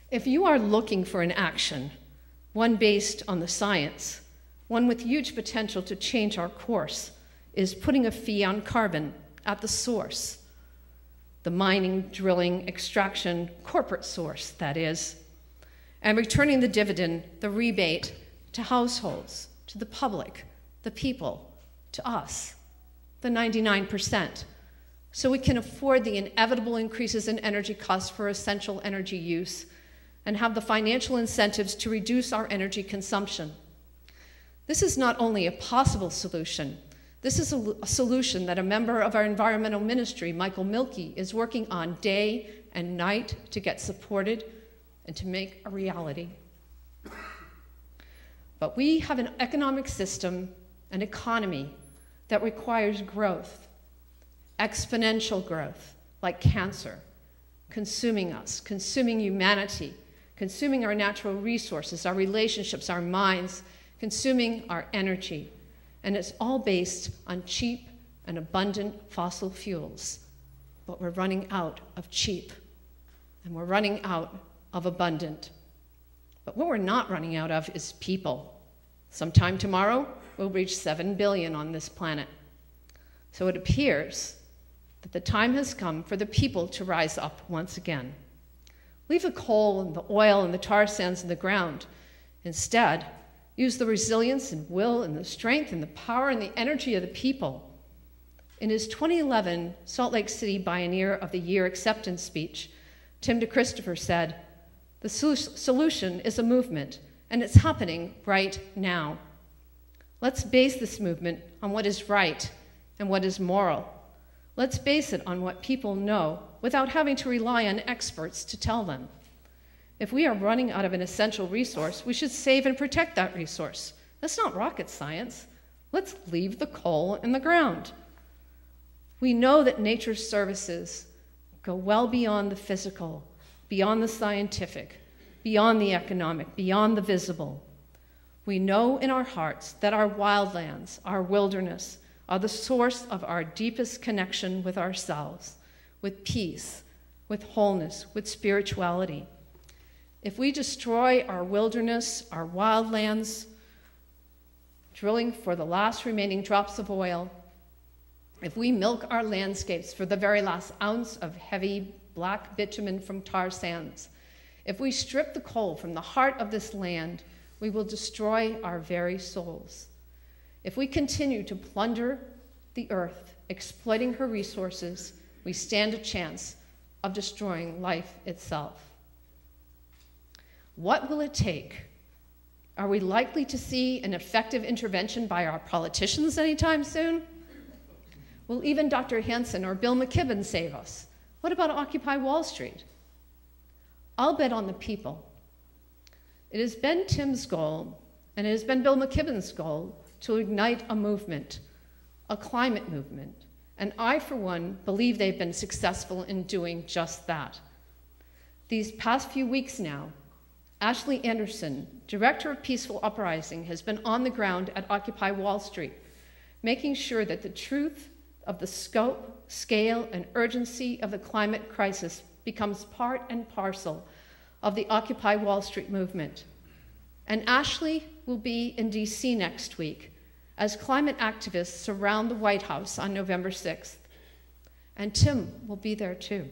If you are looking for an action, one based on the science, one with huge potential to change our course, is putting a fee on carbon at the source, the mining, drilling, extraction, corporate source, that is, and returning the dividend, the rebate, to households, to the public, the people, to us, the 99%, so we can afford the inevitable increases in energy costs for essential energy use and have the financial incentives to reduce our energy consumption. This is not only a possible solution, this is a solution that a member of our environmental ministry, Michael Milkey, is working on day and night to get supported and to make a reality. But we have an economic system, an economy, that requires growth, exponential growth, like cancer, consuming us, consuming humanity, consuming our natural resources, our relationships, our minds, consuming our energy. And it's all based on cheap and abundant fossil fuels. But we're running out of cheap, and we're running out of abundant. But what we're not running out of is people. Sometime tomorrow, we'll reach 7 billion on this planet. So it appears that the time has come for the people to rise up once again. Leave the coal and the oil and the tar sands in the ground. Instead, use the resilience and will and the strength and the power and the energy of the people. In his 2011 Salt Lake City Pioneer of the Year acceptance speech, Tim DeChristopher said, "The solution is a movement, and it's happening right now. Let's base this movement on what is right and what is moral. Let's base it on what people know without having to rely on experts to tell them. If we are running out of an essential resource, we should save and protect that resource. That's not rocket science. Let's leave the coal in the ground." We know that nature's services go well beyond the physical, beyond the scientific, beyond the economic, beyond the visible. We know in our hearts that our wildlands, our wilderness, are the source of our deepest connection with ourselves, with peace, with wholeness, with spirituality. If we destroy our wilderness, our wildlands, drilling for the last remaining drops of oil, if we milk our landscapes for the very last ounce of heavy black bitumen from tar sands, if we strip the coal from the heart of this land, we will destroy our very souls. If we continue to plunder the earth, exploiting her resources, we stand a chance of destroying life itself. What will it take? Are we likely to see an effective intervention by our politicians anytime soon? Will even Dr. Hansen or Bill McKibben save us? What about Occupy Wall Street? I'll bet on the people. It has been Tim's goal, and it has been Bill McKibben's goal, to ignite a movement, a climate movement. And I, for one, believe they've been successful in doing just that. These past few weeks now, Ashley Anderson, Director of Peaceful Uprising, has been on the ground at Occupy Wall Street, making sure that the truth of the scope, scale, and urgency of the climate crisis becomes part and parcel of the Occupy Wall Street movement. And Ashley will be in DC next week as climate activists surround the White House on November 6th. And Tim will be there too,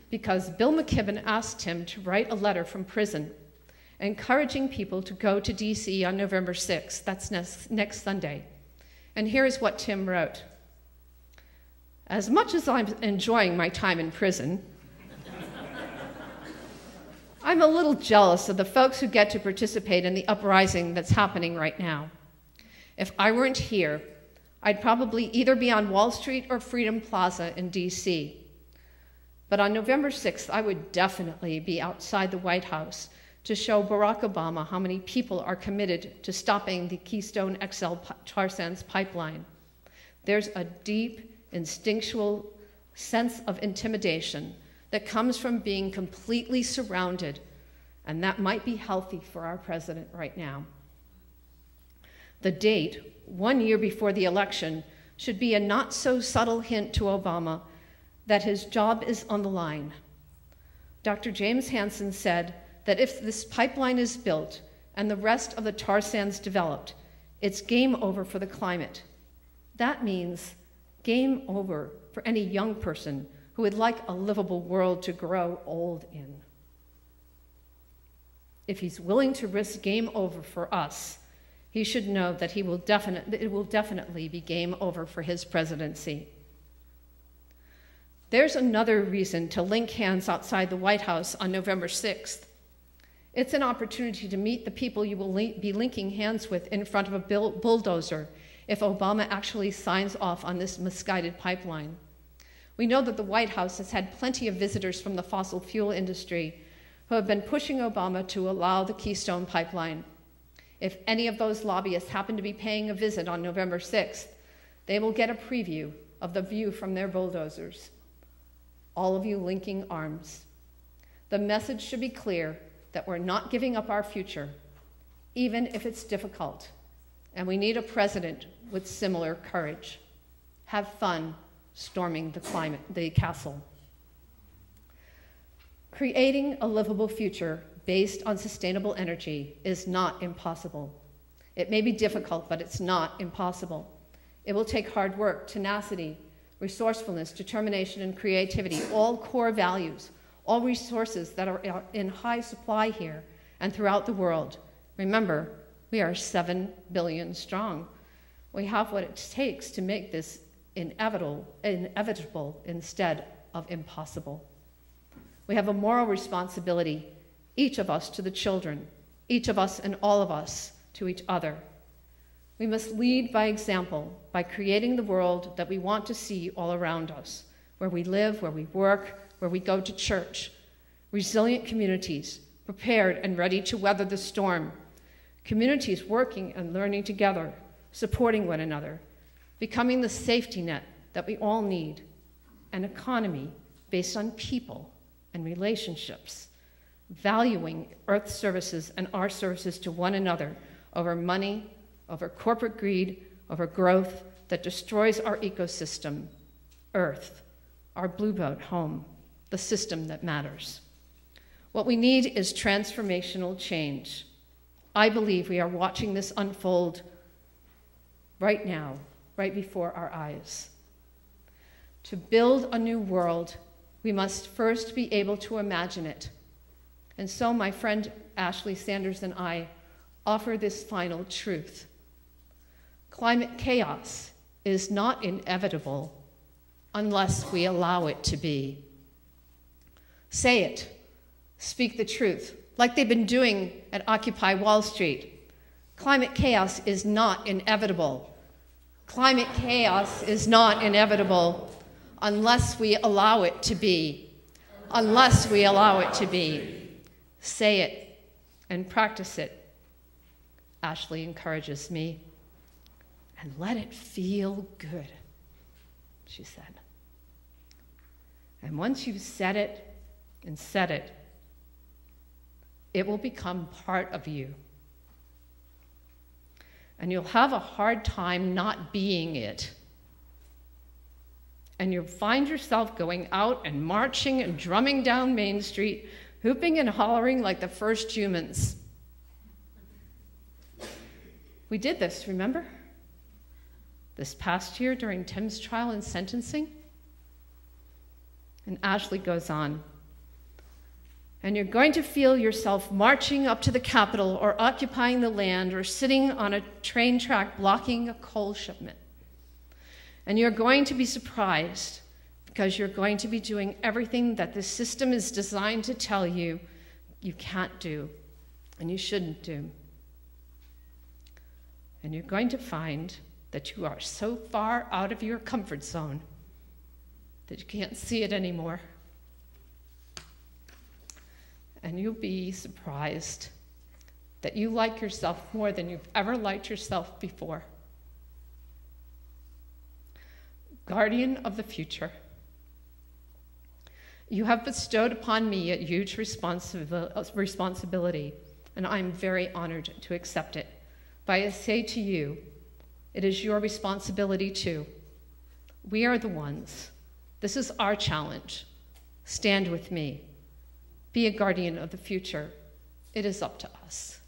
because Bill McKibben asked him to write a letter from prison encouraging people to go to DC on November 6th. That's next Sunday. And here's what Tim wrote. "As much as I'm enjoying my time in prison, I'm a little jealous of the folks who get to participate in the uprising that's happening right now. If I weren't here, I'd probably either be on Wall Street or Freedom Plaza in DC. But on November 6th, I would definitely be outside the White House to show Barack Obama how many people are committed to stopping the Keystone XL tar sands pipeline. There's a deep, instinctual sense of intimidation that comes from being completely surrounded, and that might be healthy for our president right now. The date, 1 year before the election, should be a not-so-subtle hint to Obama that his job is on the line. Dr. James Hansen said that if this pipeline is built and the rest of the tar sands developed, it's game over for the climate. That means game over for any young person who would like a livable world to grow old in. If he's willing to risk game over for us, he should know that it will definitely be game over for his presidency. There's another reason to link hands outside the White House on November 6th. It's an opportunity to meet the people you will be linking hands with in front of a bulldozer if Obama actually signs off on this misguided pipeline. We know that the White House has had plenty of visitors from the fossil fuel industry who have been pushing Obama to allow the Keystone Pipeline. If any of those lobbyists happen to be paying a visit on November 6th, they will get a preview of the view from their bulldozers. All of you linking arms. The message should be clear that we're not giving up our future, even if it's difficult, and we need a president with similar courage. Have fun storming the castle. Creating a livable future based on sustainable energy is not impossible. It may be difficult, but it's not impossible. It will take hard work, tenacity, resourcefulness, determination, and creativity, all core values, all resources that are in high supply here and throughout the world. Remember, we are 7 billion strong. We have what it takes to make this inevitable instead of impossible. We have a moral responsibility, each of us to the children, each of us and all of us to each other. We must lead by example, by creating the world that we want to see all around us, where we live, where we work, where we go to church. Resilient communities, prepared and ready to weather the storm. Communities working and learning together, supporting one another, becoming the safety net that we all need. An economy based on people and relationships, valuing Earth's services and our services to one another over money, over corporate greed, over growth that destroys our ecosystem, Earth, our blue boat home, the system that matters. What we need is transformational change. I believe we are watching this unfold right now, right before our eyes. To build a new world, we must first be able to imagine it. And so my friend Ashley Sanders and I offer this final truth. Climate chaos is not inevitable unless we allow it to be. Say it. Speak the truth, like they've been doing at Occupy Wall Street. Climate chaos is not inevitable. Climate chaos is not inevitable unless we allow it to be. Unless we allow it to be. Say it and practice it. Ashley encourages me. And let it feel good, she said. And once you've said it and said it, it will become part of you. And you'll have a hard time not being it. And you'll find yourself going out and marching and drumming down Main Street, hooping and hollering like the first humans. We did this, remember? This past year during Tim's trial and sentencing. And Ashley goes on. And you're going to feel yourself marching up to the Capitol or occupying the land or sitting on a train track blocking a coal shipment. And you're going to be surprised because you're going to be doing everything that the system is designed to tell you you can't do and you shouldn't do. And you're going to find that you are so far out of your comfort zone that you can't see it anymore. And you'll be surprised that you like yourself more than you've ever liked yourself before. Guardian of the future, you have bestowed upon me a huge responsibility, and I'm very honored to accept it. But I say to you, it is your responsibility too. We are the ones. This is our challenge. Stand with me. be a guardian of the future. It is up to us.